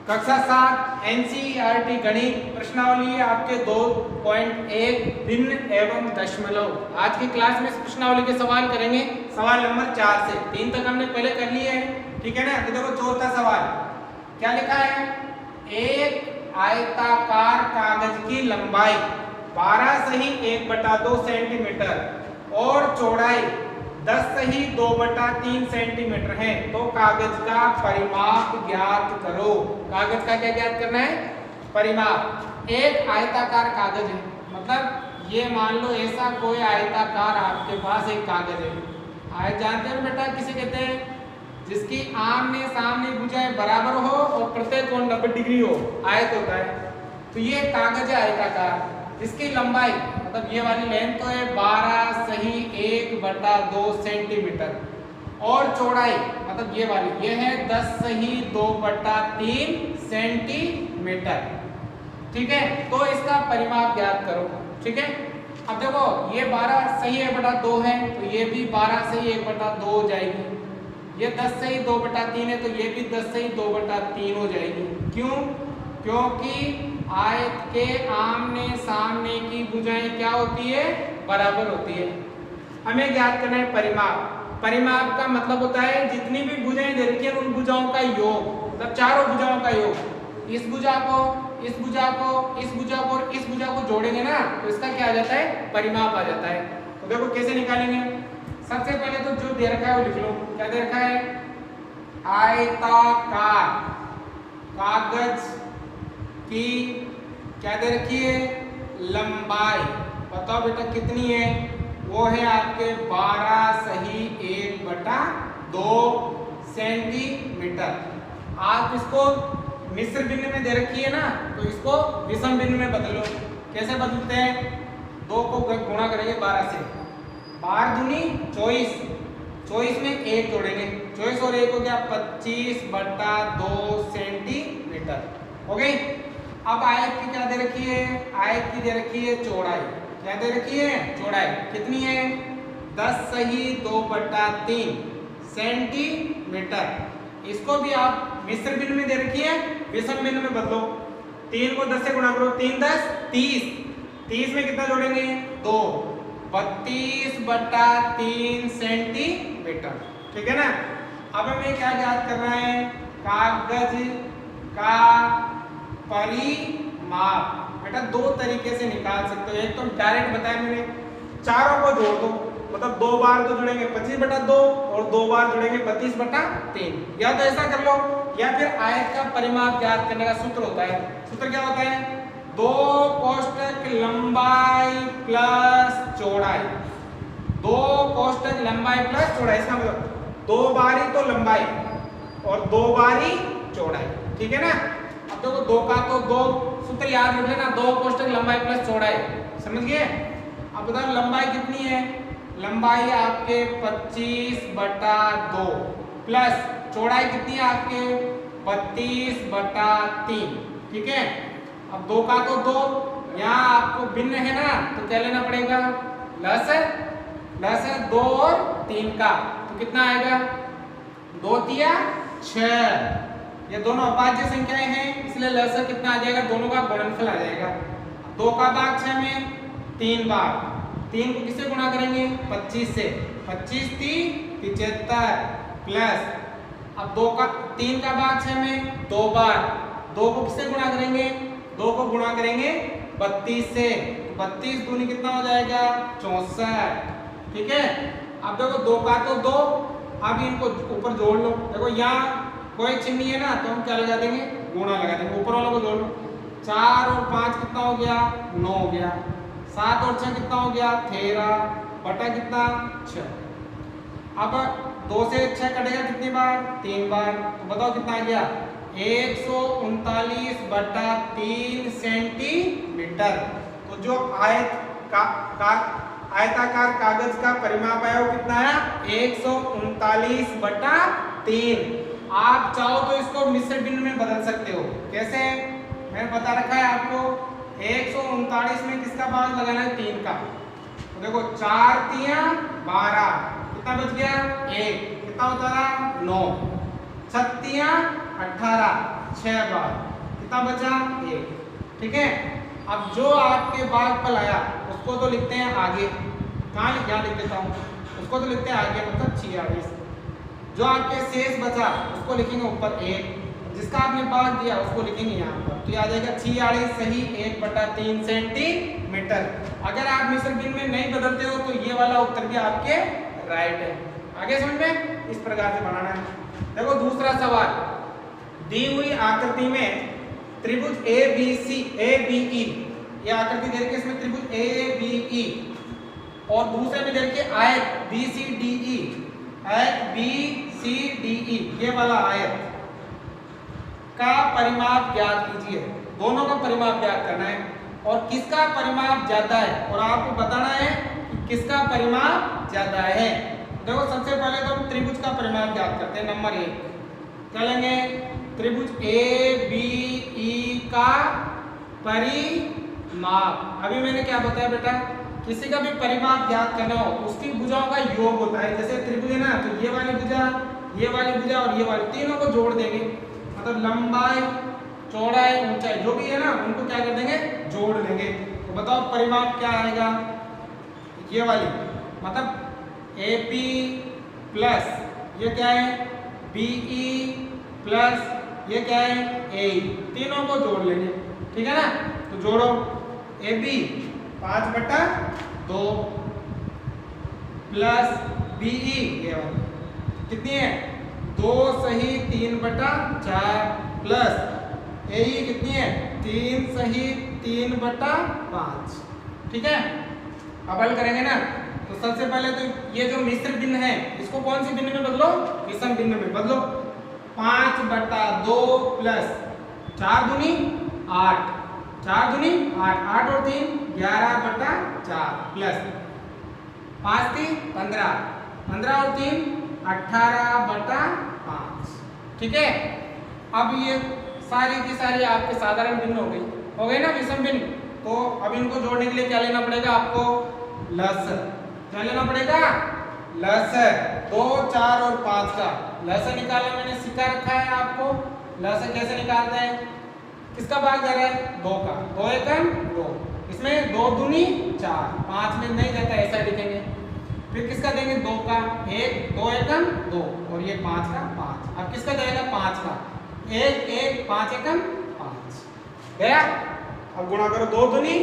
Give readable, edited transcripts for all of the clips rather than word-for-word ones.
कक्षा 7 एनसीईआरटी गणित प्रश्नावली आपके 2.1 भिन्न एवं दशमलव। आज की क्लास में इस प्रश्नावली के सवाल करेंगे। सवाल नंबर 4 से 3 तक हमने पहले कर लिए हैं, ठीक है ना। तो देखो चौथा सवाल क्या लिखा है, एक आयताकार कागज की लंबाई 12 सही 1/2 सेंटीमीटर और चौड़ाई 10 सही 2/3 सेंटीमीटर है, तो कागज का परिमाप ज्ञात करो। कागज का क्या ज्ञात करना है, परिमाप। एक आयताकार कागज है, मतलब ये मान लो ऐसा कोई आयताकार आपके पास एक कागज है। आयत जानते हो बेटा किसे कहते हैं, जिसकी आमने सामने भुजाएं बराबर हो और प्रत्येक कोण 90 डिग्री हो, आयत होता है। तो ये कागज है आयताकार, इसकी लंबाई मतलब ये वाली लेंथ तो है 12 सही 1/2 सेंटीमीटर और चौड़ाई मतलब ये वाली ये है 10 सही 2/3 सेंटीमीटर, ठीक है। तो इसका परिमाप ज्ञात करो, ठीक है। अब देखो ये 12 सही 1/2 है, तो ये भी 12 सही 1/2 हो जाएगी। ये 10 सही 2/3 है, तो ये भी 10 सही 2/3 हो जाएगी। क्यों? क्योंकि आयत के आमने सामने की भुजाएं क्या होती है, बराबर होती है। हमें ज्ञात करना है परिमाप। परिमाप का मतलब होता है जितनी भी भुजाएं दे रखी हैं उन भुजाओं का योग, मतलब चारों भुजाओं का योग। इस भुजा को, इस भुजा को, इस भुजा को और इस भुजा को जोड़ेंगे ना, तो इसका क्या आ जाता है, परिमाप आ जाता है। तो देखो कैसे निकालेंगे। सबसे पहले तो जो दे रखा है वो लिख लो। क्या दे रखा है, आयताकार कागज की क्या दे रखी है, लंबाई। बताओ बेटा कितनी है, वो है आपके 12 सही 1/2 सेंटीमीटर। आप इसको मिश्र भिन्न में दे रखी है ना, तो इसको विषम भिन्न में बदलो। कैसे बदलते हैं, 2 को गुणा करेंगे 12 से, 12 दूनी 24, 24 में 1 जोड़ेंगे, 24 और 1 हो गया 25/2 सेंटीमीटर, हो गई। अब आयत की क्या दे रखी है, आयत की दे रखी है चौड़ाई। क्या दे रखी है, चौड़ाई कितनी है, 10 सही 2/3 सेंटीमीटर। इसको भी आप मिश्र भिन्न में दे रखी है, विषम भिन्न में बदलो। 3 को 10 से गुणा करो, 3 10 30, 30 में कितना जोड़ेंगे 2, 32/3 सेंटीमीटर, ठीक है ना। अब हमें क्या ज्ञात करना है, कागज का परिमाप। बेटा 2 तरीके से निकाल सकते हो। एक तो डायरेक्ट बताया मैंने, चारों को जोड़ दो, मतलब 2 बार तो जुड़ेंगे 25/2 और 2 बार जुड़ेंगे 32/3। या तो ऐसा कर लो, या फिर आयत का परिमाप ज्ञात करने का सूत्र होता है। सूत्र क्या होता है, 2 कोष्ठक लंबाई प्लस चौड़ाई, 2 कोष्ठक लंबाई प्लस चौड़ाई। इसका मतलब 2 बारी तो लंबाई और 2 बारी चौड़ाई, ठीक है ना। अब देखो 2 का तो 2 सूत्र याद रख लेना, 2 कोष्ठक लंबाई प्लस चौड़ाई, समझ गए। अब बताओ लंबाई कितनी है, लंबाई आपके 25/2 प्लस चौड़ाई कितनी है आपके 32/3, ठीक है। अब 2 का तो 2, यहाँ आपको भिन्न है ना, तो क्या लेना पड़ेगा, लस है 2 और 3 का, तो कितना आएगा 2 तिया 6। ये दोनों अभाज्य संख्याएं हैं, इसलिए लसर कितना आ जाएगा, दोनों का गुणनफल आ जाएगा। 2 का भाग 6 में 3 बार, 3 को किससे गुणा करेंगे 25 से, 25 3 75 प्लस, अब 2 का 3 का भाग 6 में 2 बार, 2 को किससे गुणा करेंगे, 2 को गुणा करेंगे 32 से, 32 दूनी कितना हो जाएगा 64, ठीक है। अब देखो 2 का तो 2, अब इनको ऊपर जोड़ लो। देखो यहाँ कोई चिन्ह है ना, तो हम क्या लगा देंगे, गुणा लगा देंगे, ऊपर वालों को जोड़ लो। 4 और 5 कितना हो गया 9 हो गया, 7 और 6 कितना हो गया 13 बटा कितना 6। अब 2 से 6 कटेगा कितनी बार, 3 बार, तो बताओ कितना आ गया 139/3 सेंटीमीटर। तो जो आयताकार कागज का परिमाप आया वो कितना है 139/3। आप चाहो तो इसको मिश्र भिन्न में बदल सकते हो। कैसे, मैंने बता रखा है आपको, 139 में किसका भाग लगाना है 3 का। तो देखो 4 तिया 12, कितना बच गया 1, कितना होता था 9, 6 तिया 18, 6 बार, कितना बचा 1। ठीक है, अब जो आपके भागफल आया उसको तो लिखते हैं आगे, कहाँ लिख देता हूँ, उसको तो लिखते हैं आगे, मतलब 46। जो आपके शेष बचा उसको लिखेंगे ऊपर 1, जिसका आपने भाग दिया उसको लिखेंगे यहाँ पर, तो ये आ जाएगा 46 सही 1/3 सेंटीमीटर। अगर आप मिस्र बिन में नहीं बदलते हो तो ये वाला उत्तर भी आपके राइट है। आगे समझ में इस प्रकार से बनाना है। देखो दूसरा सवाल, दी हुई आकृति में त्रिभुज ABE, ये आकृति दे रखी है, इसमें त्रिभुज ABE और दूसरे में दे रखी है आयत BCDE, ये वाला आयत का परिमाप ज्ञात कीजिए। दोनों का परिमाप ज्ञात करना है और किसका परिमाप ज्यादा है, और आपको बताना है कि किसका परिमाप ज्यादा है। देखो सबसे पहले तो हम त्रिभुज का परिमाप ज्ञात करते हैं। नंबर 1 क्या लेंगे, त्रिभुज ABE का परिमाप। अभी मैंने क्या बताया बेटा, किसी का भी परिमाप ज्ञात करना हो उसकी भुजाओं का योग होता है। जैसे त्रिभुज है ना, तो ये वाली भुजा और ये वाली, तीनों को जोड़ देंगे, मतलब लंबाई चौड़ाई ऊंचाई जो भी है ना उनको क्या कर देंगे, जोड़ लेंगे। तो बताओ परिमाप क्या आएगा, ये वाली मतलब AP प्लस ये क्या है BE प्लस ये क्या है AE, तीनों को जोड़ लेंगे। ठीक है ना, तो जोड़ो AB 5/2 प्लस BE ये वाली कितनी है 2 सही 3/4 प्लस AE कितनी है 3 सही 3/5। ठीक है, अब हल करेंगे ना, तो सबसे पहले तो ये जो मिश्र भिन्न है इसको कौन सी भिन्न में बदलो, विषम भिन्न में बदलो। 5/2 प्लस 4 दूनी 8, 4 दूनी 8, 8 और 3 11/4 प्लस 5 3 15, 15 और 3 18/5। ठीक है, अब ये सारी की सारी आपके साधारण भिन्न हो गई ना विषम भिन्न। तो अब इनको जोड़ने के लिए क्या लेना पड़ेगा आपको, लसर। क्या लेना पड़ेगा, लसर। 2 4 और 5 का लसर निकालना मैंने सिखा रखा है आपको। लसर कैसे निकालते हैं, किसका भाग जा रहा है 2 का, 2 एकम 2, इसमें 2 दूनी 4, 5 में नहीं जाता ऐसा लिखेंगे। फिर किसका देंगे 2 का 1, 2 एकम 2 और ये 5 का 5। अब किसका जाएगा 5 का 1 1 5 एकम 5 गया। अब गुणा करो 2 दूनी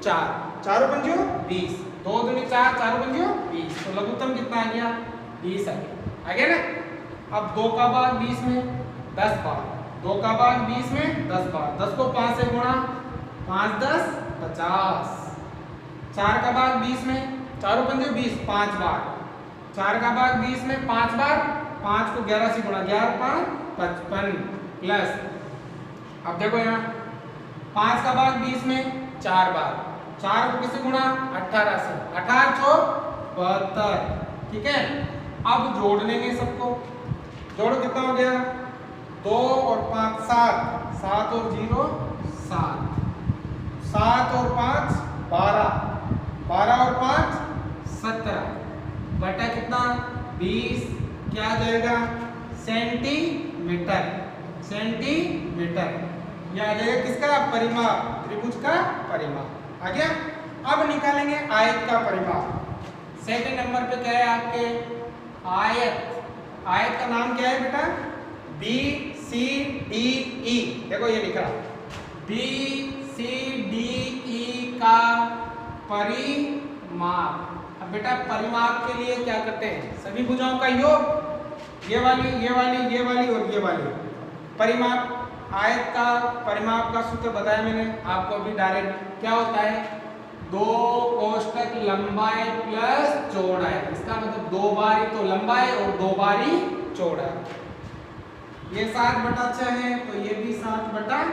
4, 4 पंजो 20, 2 दूनी 4, 4 पंजो 20, तो लघुत्तम कितना आ गया 20 आ गया ना। अब 2 का भाग 20 में 10 बार, 2 का भाग 20 में 10 बार, 10 को 5 से गुणा 5 10 50, 4 का भाग 20 में 4 पंजे 20 5 बार, 4 का भाग 20 में 5 बार, 5 को 11 से गुणा 11 5 55 प्लस, अब देखो यहाँ 5 का भाग 20 में 4 बार, 4 को किससे गुणा 18 से, 18 6 72। ठीक है, अब जोड़ लेंगे सबको, जोड़ो कितना हो गया 2 और 5 7, 7 और 0 7, 7 और 5 12, 12 और 5 17 बटा कितना 20, क्या आ जाएगा सेंटीमीटर। सेंटीमीटर यह आ जाएगा किसका परिमाप, त्रिभुज का परिमाप। आ गया। अब निकालेंगे आयत का परिमाप। सेकंड नंबर पे क्या है आपके आयत। आयत का नाम क्या है बेटा BCDE। देखो ये लिखा BCDE का परिमाप। अब बेटा परिमाप के लिए क्या करते हैं, सभी भुजाओं का योग, ये वाली ये वाली ये वाली और ये वाली। परिमाप आयत का परिमाप का सूत्र बताया मैंने आपको अभी डायरेक्ट, क्या होता है 2 कोष्ठक लंबाई प्लस चौड़ाई। इसका मतलब 2 बारी तो लंबाई और 2 बारी चौड़ाई। ये 7/6 है तो ये भी 7/6,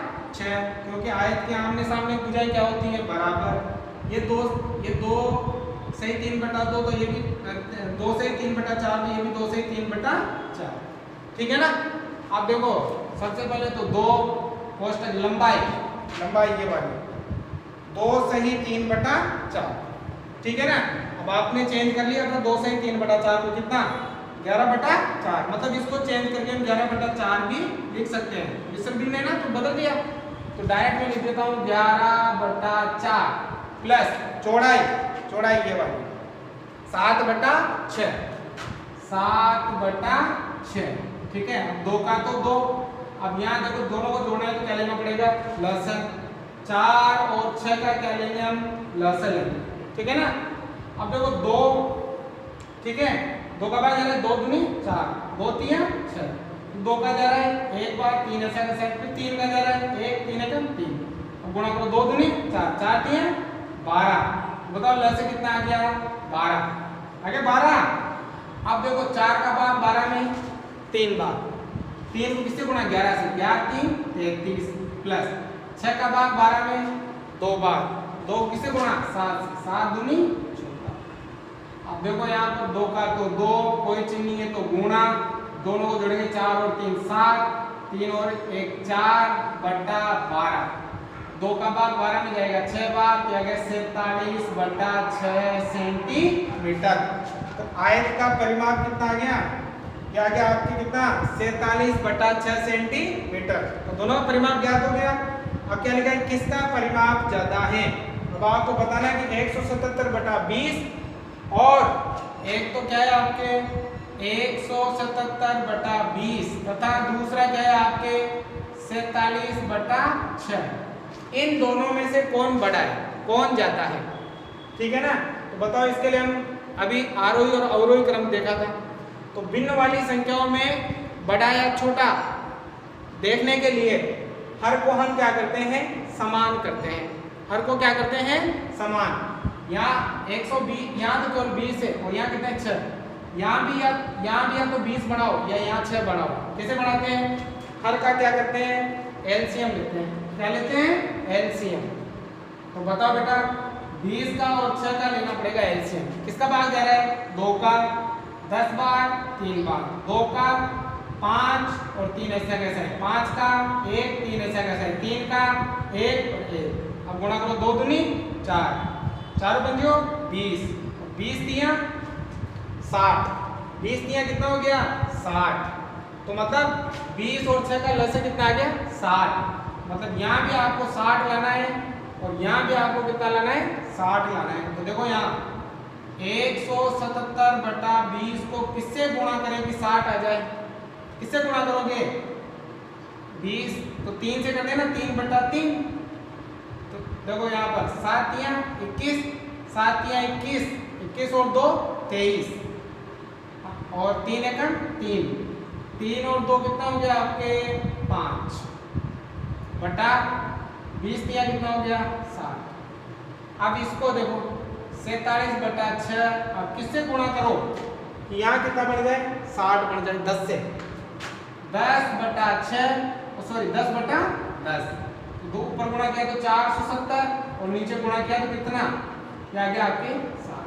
क्योंकि आयत के आमने सामने भुजाएं क्या होती है बराबर। ये 2 सही 3/2 तो ये भी 2 सही 3/4 तो ये भी 2 सही 3/4। ठीक है ना। अब देखो सबसे पहले तो 2 कोष्ठक लंबाई, लंबाई ये वाली 2 सही 3/4। ठीक है ना। अब आपने चेंज कर लिया था 2 सही 3/4 को कितना 11/4, मतलब इसको चेंज करके हम 11/4 भी लिख सकते हैं। विषम भिन्न है ना, बदल दिया, तो डायरेक्ट में लिख देता हूँ 11/4 प्लस चौड़ाई, चौड़ाई ये वाली 7/6, 7/6, ठीक है। अब 2 का तो 2, अब यहाँ देखो दोनों को जोड़ना है तो क्या लेना पड़ेगा, लसन। 4 और 6 का क्या लेंगे हम, लसन लेंगे, ठीक है ना। अब देखो 2, ठीक है, 2 का भाग जा रहा है 2 दूनी 4, 2 3 6, 2 का जा रहा है 1 बार 3 ऐसा कैसे, फिर 3 का जा रहा है 1 3 एकम 3, अब गुणा करो 2 दूनी 4, 4 3 12, बताओ लसन कितना आ गया, 12 आ गया 12। अब देखो 4 का भाग 12 में 3 बार, 3 को किससे गुणा, 11 से, 11 3 33 प्लस 6 का भाग 12 में 2 बार, 2 किससे गुणा, 7 से, 7 दूनी 14। अब देखो यहाँ पर 2 का तो 2, कोई चिन्ह नहीं है तो गुणा, दोनों को जोड़ेंगे 4 और 3 7, 3 और 1 4/12, 2 का भाग 12 में जाएगा 6 बार, क्या गया 47/6 सेंटीमीटर। तो आयत का परिमाप कितना आ गया, क्या गया आपकी कितना, 47/6 सेंटीमीटर। तो दोनों का परिमाप ज्ञात हो गया। अब क्या लिखा है, किसका परिमाप ज्यादा है। अब आपको बताना है कि 177/20 और एक तो क्या है आपके 177/20 तथा दूसरा क्या है आपके 47/6, इन दोनों में से कौन बड़ा है, कौन ज्यादा है, ठीक है ना। तो बताओ, इसके लिए हम अभी आरोही और अवरोही क्रम देखा था, तो भिन्न वाली संख्याओं में बड़ा या छोटा देखने के लिए हर को हम क्या करते हैं, समान करते हैं। हर को क्या करते हैं, समान। यहाँ 120, यहाँ तो केवल 20 है और यहाँ कितने 6, यहाँ भी या तो 20 बढ़ाओ या यहाँ 6 बढ़ाओ। कैसे बढ़ाते हैं, हर का क्या करते हैं, एलसीएम लेते हैं। क्या लेते हैं, एलसीएम। तो बताओ बेटा 20 का और 6 का लेना पड़ेगा एलसीएम। किसका भाग जा रहा है, 2 का 10 बार 3 बार, 2 का 5 और 3 ऐसा कैसा है, 5 का 1 3 ऐसा कैसा है, 3 का 1 और 1। अब गुणा करो 2 दूनी 4, 4 बन गयो 20, 20 दिया 60, 20 दिया कितना हो गया 60। तो मतलब 20 और 6 का लसन कितना आ गया 60। मतलब यहाँ भी आपको 60 लाना है और यहाँ भी आपको कितना लाना है 60 लाना है। तो देखो यहाँ 177/20 को किससे गुणा करें कि 60 आ जाए, किससे गुणा करोगे 20, तो 3 से कर देना 3/3। तो देखो यहाँ पर 7 तिया 21, 7 तिया 21, 21 और 2 23 और 3 एकम 3, 3 और 2 कितना हो गया आपके 5 बटा 20 दिया कितना हो गया 60। अब इसको देखो 47/6, अब किससे गुणा करो कि यहाँ कितना बन जाए 60 बन जाए, 10 से 10/6 सॉरी 10/10, दो ऊपर गुणा किया तो 470 और नीचे गुणा किया तो कितना क्या गया आपके 60।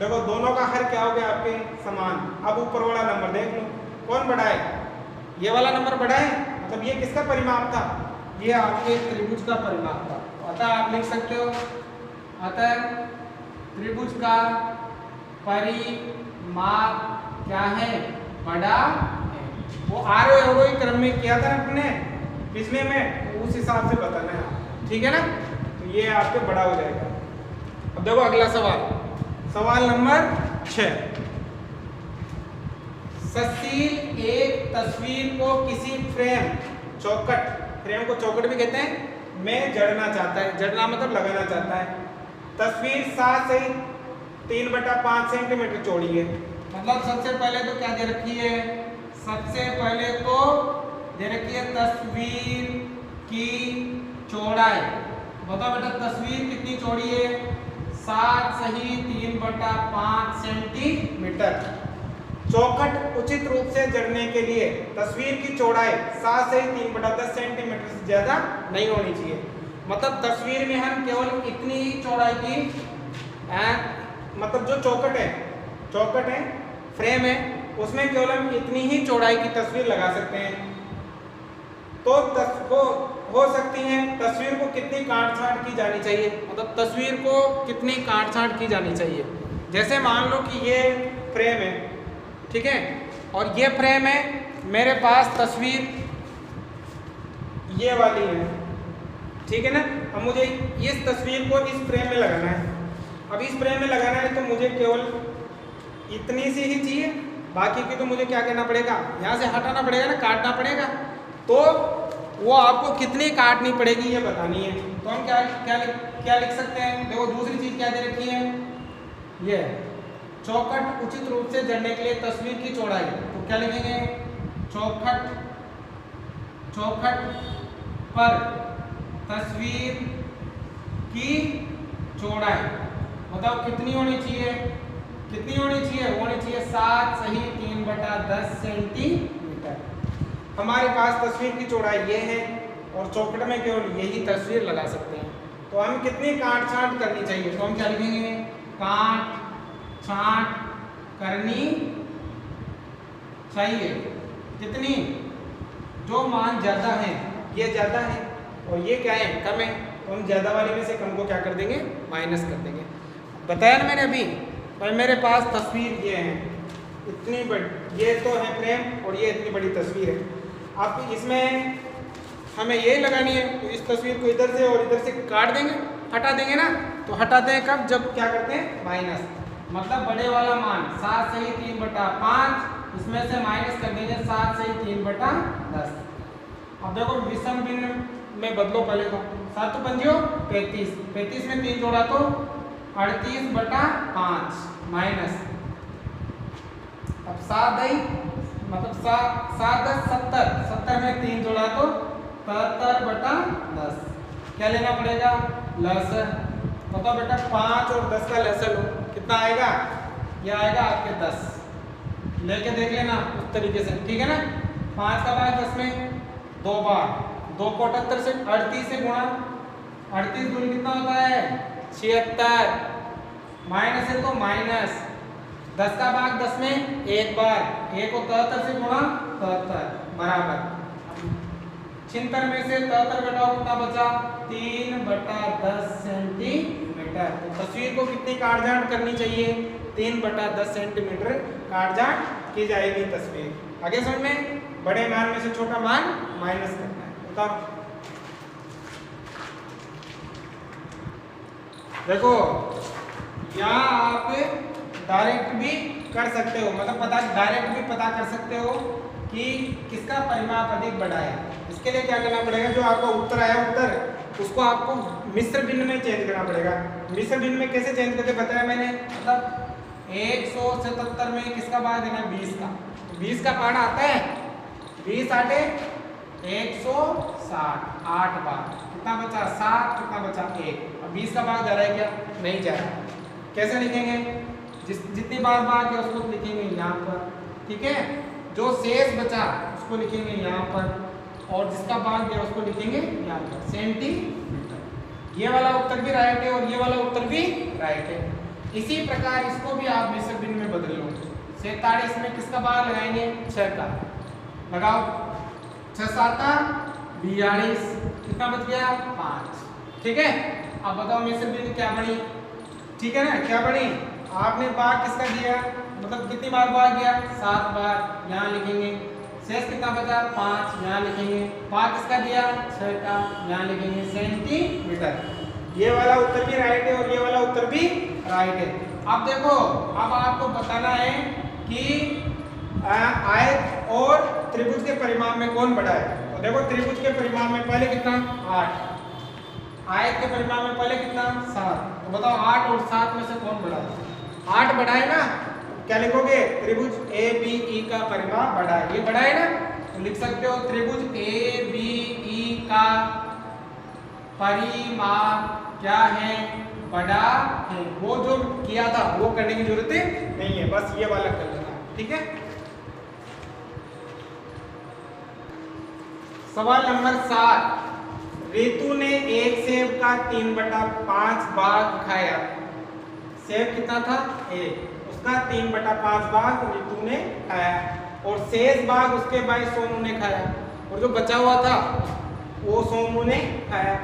देखो दोनों का हर क्या हो गया आपके समान। अब ऊपर वाला नंबर देख लो कौन बड़ा है, ये वाला नंबर बड़ा है, मतलब ये किसका परिमाप था, ये आपके त्रिभुज का परिमाप था। अतः आप लिख सकते हो अतः त्रिभुज का परिमाप क्या है, बड़ा है। वो आरोही अवरोही क्रम में किया था अपने पिछले में, तो उस हिसाब से बताना है, ठीक है ना। तो ये आपके बड़ा हो जाएगा। अब देखो अगला सवाल, सवाल नंबर 6। सशील एक तस्वीर को किसी फ्रेम चौखट, फ्रेम को चौखट भी कहते हैं, में जड़ना चाहता है, जड़ना मतलब लगाना चाहता है। तस्वीर 7 से 3/5 सेंटीमीटर चौड़ी है। मतलब सबसे पहले तो क्या दे रखी है, सबसे पहले तो दे रखी है तस्वीर की चौड़ाई। बताओ बेटा तस्वीर कितनी चौड़ी है, 7 सही 3/5 सेंटीमीटर। चौखट उचित रूप से जड़ने के लिए तस्वीर की चौड़ाई 7 से 3/10 सेंटीमीटर से ज्यादा नहीं होनी चाहिए। मतलब तस्वीर में हम केवल इतनी ही चौड़ाई की मतलब जो चौखट है फ्रेम है उसमें केवल हम इतनी ही चौड़ाई की तस्वीर लगा सकते हैं। तो हो सकती है तस्वीर को कितनी काट-छांट की जानी चाहिए, मतलब तस्वीर को कितनी काट-छांट की जानी चाहिए। जैसे मान लो कि ये फ्रेम है, ठीक है, और ये फ्रेम है, मेरे पास तस्वीर ये वाली है, ठीक है ना। अब मुझे इस तस्वीर को इस फ्रेम में लगाना है। अब इस फ्रेम में लगाना है तो मुझे केवल इतनी सी ही चाहिए, बाकी की तो मुझे क्या करना पड़ेगा, यहाँ से हटाना पड़ेगा ना, काटना पड़ेगा। तो वो आपको कितनी काटनी पड़ेगी ये बतानी है। तो हम क्या लिख सकते हैं, देखो दूसरी चीज क्या दे रखी है, ये चौखट उचित रूप से जड़ने के लिए तस्वीर की चौड़ाई। तो क्या लिखेंगे, चौखट पर तस्वीर की चौड़ाई बताओ कितनी होनी चाहिए, कितनी होनी चाहिए, होनी चाहिए 7 सही 3/10 सेंटीमीटर। हमारे पास तस्वीर की चौड़ाई ये है और चौखट में केवल यही तस्वीर लगा सकते हैं। तो हम कितनी काट छांट करनी चाहिए, तो हम क्या लिखेंगे, काट छांट करनी चाहिए। कितनी, जो मान ज्यादा है, ये ज्यादा है और ये क्या है, कम है, तो हम ज्यादा वाले में से कम को क्या कर देंगे, माइनस कर देंगे। बताया ना मैंने अभी, और मेरे पास तस्वीर ये है इतनी बड़ी, ये तो है फ्रेम और ये इतनी बड़ी तस्वीर है। आप इसमें हमें ये लगानी है, तो इस तस्वीर को इधर से और इधर से काट देंगे, हटा देंगे ना। तो हटाते हैं कब, जब क्या करते हैं, माइनस, मतलब बड़े वाला मान 7 सही 3/5, इसमें से माइनस कर देंगे 7 सही 3/10। अब देखो विषम भिन्न में बदलो पहले तो, 7 तो 35, 35 में 3 जोड़ा तो 38/5 माइनस, अब 7 दई मतलब 7 10 70, 70 में 3 जोड़ा तो 73/10। क्या लेना पड़ेगा, लहसुन। बताओ बेटा 5 और 10 का लहसुन लो, कितना आएगा, यह आएगा आपके 10। लेके देख लेना उस तरीके से, ठीक है ना। 5 का भाग 10 में 2 बार, 2 को 78 से 38 से गुणा, 38 गुण कितना होता है 76, माइनस है तो माइनस, 10 का भाग 10 में 1 बार, 1 को 73 से गुणा 73 बराबर 76 में से 73 घटाओ कितना बचा, 3/10 सेंटीमीटर। तो तस्वीर को कितनी काट-छांट करनी चाहिए, 3/10 सेंटीमीटर काट-छांट की जाएगी तस्वीर। आगे समझ में, बड़े मान में से छोटा मान माइनस करना है। बताओ देखो, यहाँ आप डायरेक्ट भी कर सकते हो, मतलब डायरेक्ट भी पता कर सकते हो कि किसका परिमाप अधिक बड़ा है। इसके लिए क्या करना पड़ेगा, जो आपका उत्तर आया उत्तर, उसको आपको मिश्र भिन्न में चेंज करना पड़ेगा। मिश्र भिन्न में कैसे चेंज करके बताया मैंने, मतलब 177 में किसका भाग देना, 20 का, 20 का पार्ट आता है, 20 आटे 160, 8 बार, कितना बचा 7, कितना बचा 1। अब 20 का भाग जा रहा है क्या, नहीं जा रहा। कैसे लिखेंगे, जितनी बार भाग है उसको लिखेंगे यहाँ पर, ठीक है। जो शेष बचा उसको लिखेंगे यहाँ पर, और जिसका भाग गया उसको लिखेंगे यहाँ पर, सेंटीमीटर। ये वाला उत्तर भी राइट है और ये वाला उत्तर भी राइट है। इसी प्रकार इसको भी आप मिश्र भिन्न में बदल लो। 47 में किसका भाग लगाएंगे, 6 का, लगाओ 6 7 42, कितना बच गया 5, ठीक है। अब बताओ मिश्र भिन्न क्या बनी, ठीक है ना, क्या बनी, आपने भाग किसका दिया, मतलब कितनी बार भाग गया, 7 बार, यहाँ लिखेंगे। शेष कितना बचा 5, यहाँ लिखेंगे। भाग किसका दिया 6 का, यहाँ लिखेंगे सेंटीमीटर। ये वाला उत्तर भी राइट है और ये वाला उत्तर भी राइट है। अब देखो, अब आपको बताना है कि आयत और त्रिभुज के परिमाप में कौन बड़ा है। तो देखो त्रिभुज के परिमाप में पहले कितना 8, आयत के परिमाप में पहले कितना 7। तो बताओ 8 और 7 में से कौन बड़ा है, 8 बड़ा है ना। क्या लिखोगे, त्रिभुज ABE का परिमाप बड़ा है, ये बड़ा है ना, तो लिख सकते हो त्रिभुज ABE का परिमाप क्या है, बड़ा है। वो जो किया था वो करने की जरूरत नहीं है, बस ये वाला कर लेना, ठीक है। सवाल नंबर 7, रितु ने एक सेब का 3/5 भाग खाया। सेब कितना था 1, उसका 3/5 भाग रितु ने खाया और शेष भाग उसके भाई सोनू ने खाया, और जो बचा हुआ था वो सोनू ने खाया।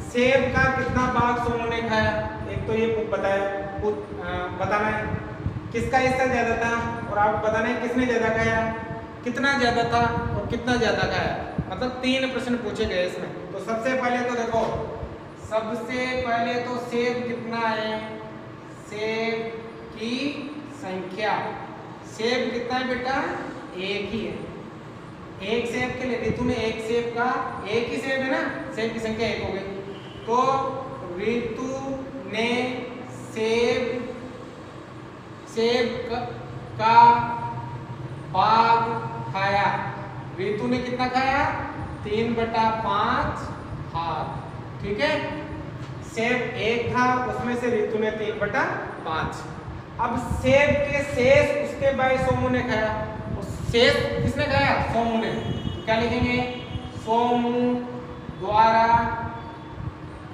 सेब का कितना भाग सोनू ने खाया, एक तो ये बताना है किसका हिस्सा ज्यादा था, और आपको बताना है किसने ज्यादा खाया, कितना ज्यादा था और कितना ज्यादा खाया, मतलब 3 प्रश्न पूछे गए इसमें। तो सबसे पहले तो देखो, सबसे पहले तो सेब कितना है, सेब की संख्या, सेब कितना है बेटा, एक ही है। एक सेब के लिए ऋतु ने एक सेब का, एक ही सेब है ना, सेब की संख्या 1 हो गई। तो ऋतु ने सेब का भाग खाया। ऋतु ने कितना खाया, 3/5 भाग, ठीक है। सेब 1 था, उसमें से ऋतु ने 3/5। अब सेब के शेष उसके भाई सोमू ने खाया। शेष किसने खाया, सोमू ने। तो क्या लिखेंगे, सोमू द्वारा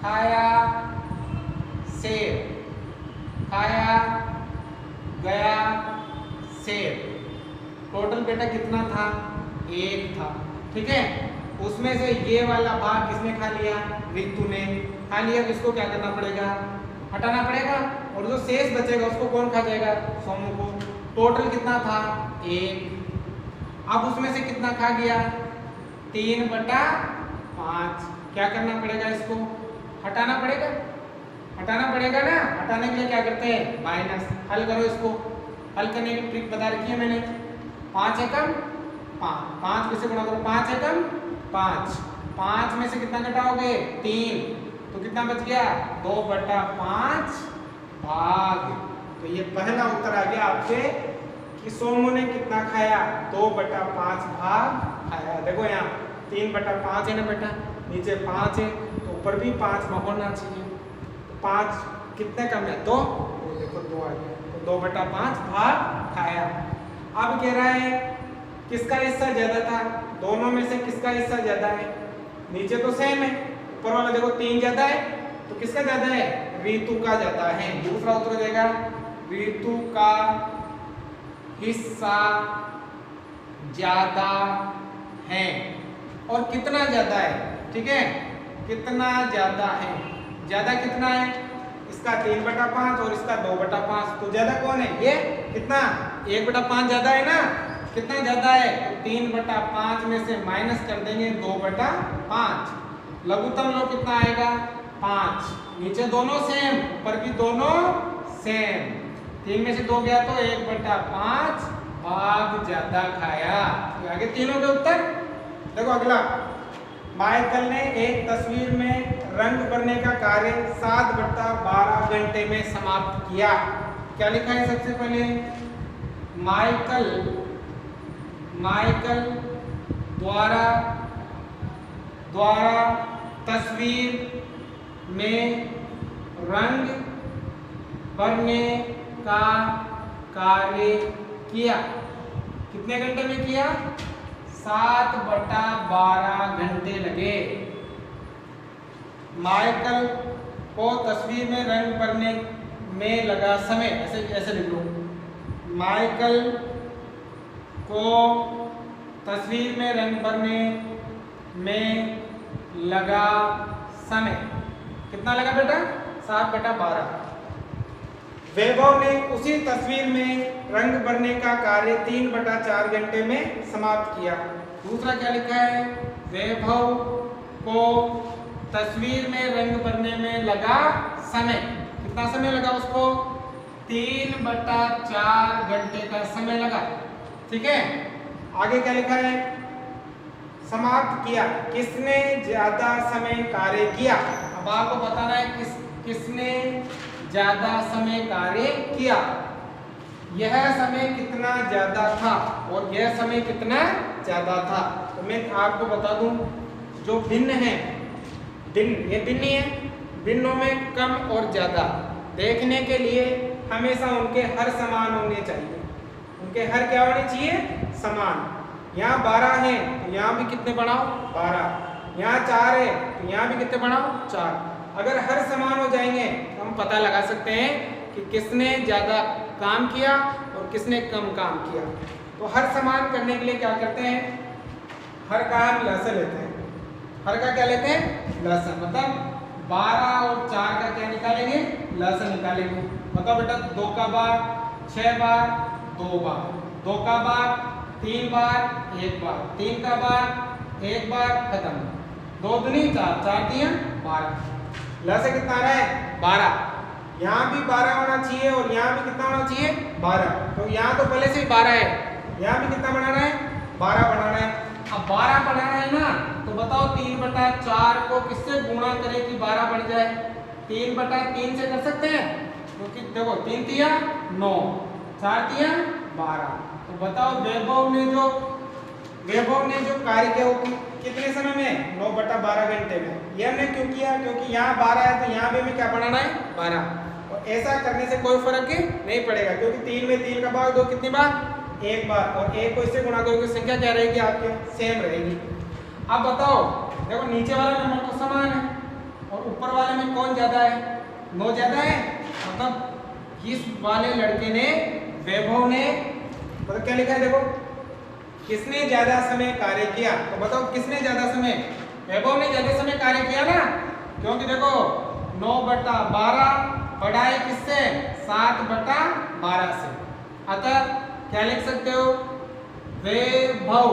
खाया सेब, खाया गया सेब। टोटल बेटा कितना था, 1 था, ठीक है। उसमें से ये वाला भाग किसने खा लिया, ऋतु ने खा लिया। तो इसको क्या करना पड़ेगा, हटाना पड़ेगा, और जो शेष बचेगा उसको कौन खा जाएगा, सोमू को। टोटल कितना था, 1। अब उसमें से कितना खा गया, 3/5। क्या करना पड़ेगा, इसको हटाना पड़ेगा, हटाना पड़ेगा ना। हटाने के लिए क्या करते हैं, माइनस। हल करो इसको, हल करने की ट्रिक बता रखी है मैंने। 5 एकम 5, 5 किसे गुणा करो, 5 एकम 5, 5 में से कितना घटाओगे, 3, तो कितना बच गया, 2/5 भाग। तो ये पहला उत्तर आ गया आपके कि सोमू ने कितना खाया, 2/5 भाग खाया। देखो यहाँ 3/5 है ना बेटा, नीचे 5 है, तो ऊपर भी 5 होना चाहिए। तो 5 कितने कम है, 2, देखो 2 आ गया, तो 2/5 भाग खाया। अब कह रहा है किसका हिस्सा ज्यादा था, दोनों में से किसका हिस्सा ज्यादा है। नीचे तो सेम है, ऊपर वाला देखो 3 ज्यादा है, तो किसका ज्यादा है, ऋतु का ज्यादा है। दूसरा उत्तर देगा, ऋतु का हिस्सा ज्यादा है। और कितना ज्यादा है, ठीक है, कितना ज्यादा है, ज्यादा कितना है, इसका 3/5 और इसका 2/5। तो ज्यादा कौन है, ये कितना, 1/5 ज्यादा है ना। कितना ज्यादा है, तो 3/5 में से माइनस कर देंगे 2/5। लघुत्तम लो कितना आएगा, 5। नीचे दोनों सेम, ऊपर भी दोनों सेम। 3 में से 2 गया तो 1/5 भाग ज्यादा खाया। तो आगे तीनों के उत्तर। देखो अगला, माइकल ने एक तस्वीर में रंग भरने का कार्य 7/12 घंटे में समाप्त किया। क्या लिखा है, सबसे पहले माइकल द्वारा तस्वीर में रंग भरने का कार्य किया। कितने घंटे में किया, 7/12 घंटे लगे। माइकल को तस्वीर में रंग भरने में लगा समय, ऐसे लिख लो, माइकल को तस्वीर में रंग भरने में लगा समय कितना लगा बेटा, 7/12। वैभव ने उसी तस्वीर में रंग भरने का कार्य 3/4 घंटे में समाप्त किया। दूसरा क्या लिखा है, वैभव को तस्वीर में रंग भरने में लगा समय, कितना समय लगा उसको, 3/4 घंटे का समय लगा, ठीक है। आगे क्या लिखा है, समाप्त किया, किसने ज्यादा समय कार्य किया। अब आपको बताना है किसने ज्यादा समय कार्य किया। यह समय कितना ज्यादा था और यह समय कितना ज्यादा था। तो मैं आपको बता दूं, जो भिन्न है, भिन्न ये भिन्न है, भिन्नों में कम और ज्यादा देखने के लिए हमेशा उनके हर समान होने चाहिए। उनके हर क्या होने चाहिए, समान। यहाँ 12 है तो यहाँ भी कितने बढ़ाओ, 12। यहाँ 4 है तो यहाँ भी कितने बढ़ाओ, 4। अगर हर समान हो जाएंगे तो हम पता लगा सकते हैं कि किसने ज़्यादा काम किया और किसने कम काम किया। तो हर समान करने के लिए क्या करते हैं, हर का हम लहसन लेते हैं। हर का क्या लेते हैं, लहसन। मतलब 12 और 4 का क्या निकालेंगे, लहसन निकालेंगे। बताओ बेटा, 2 का भाग 6 बार, 2 बार, 2 का भाग 3 बार 1 बार, 3 का बार 1 बार, खत्म। 2 दूनी 4, 4 तिया 12। लसे कितना आ रहा है 12। यहाँ भी 12 होना चाहिए और यहाँ भी कितना होना चाहिए 12। तो यहाँ तो पहले से ही 12 है, यहाँ भी कितना बनाना है 12 बनाना है। अब 12 बनाना है ना, तो बताओ 3/4 को किससे गुणा करें कि 12 बन जाए? 3/3 से कर सकते हैं, क्योंकि तो देखो 3 तिया 9, 4 तिया 12। तो बताओ वैभव ने जो कार्य किया वो कितने समय में? 9/12 घंटे में। यह हमने क्यों किया? क्योंकि यहाँ 12 है तो यहाँ भी हमें क्या बनाना है 12। और ऐसा करने से कोई फर्क नहीं पड़ेगा, क्योंकि 3 में 3 का भाग 2 कितनी बार? 1 बार, और 1 को इससे गुणा करोगे संख्या क्या रहेगी आपके? सेम रहेगी। अब बताओ देखो नीचे वाला नंबर तो समान है और ऊपर वाले में कौन ज्यादा है? 9 ज्यादा है। मतलब इस वाले लड़के ने, वैभव ने, मतलब क्या लिखा है देखो, किसने ज्यादा समय कार्य किया? तो बताओ किसने ज्यादा समय? वैभव ने ज्यादा समय कार्य किया ना, क्योंकि देखो 9/12 बड़ा है किससे? 7/12 से। अतः क्या लिख सकते हो? वैभव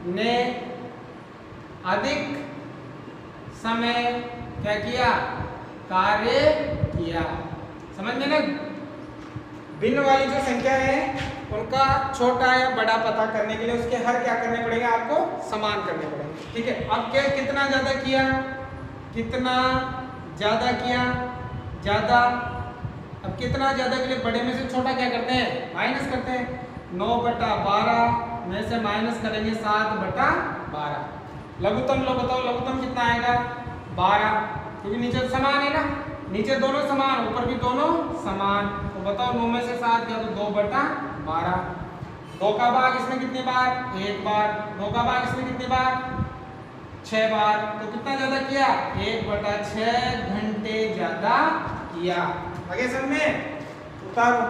ने अधिक समय क्या किया? कार्य किया। समझ में ना? भिन्न वाली जो संख्या है उनका छोटा या बड़ा पता करने के लिए उसके हर क्या करने पड़ेंगे? आपको समान करने पड़ेंगे। ठीक है, अब क्या कितना ज्यादा किया? कितना ज्यादा किया? ज्यादा। अब कितना ज्यादा के लिए बड़े में से छोटा क्या करते हैं? माइनस करते हैं। 9/12 में से माइनस करेंगे 7/12। लघुत्तम लो, बताओ लघुत्तम कितना आएगा? 12, क्योंकि नीचे समान है ना, नीचे दोनों समान, ऊपर भी दोनों समान। तो बताओ 9 में से 7 गया तो 2/12। 2 का भाग इसमें कितनी बार? 1 बार। 2 का भाग इसमें कितनी बार? 6 बार। तो कितना ज्यादा किया? 1/6 घंटे ज्यादा किया। आगे समझ में? उतारो।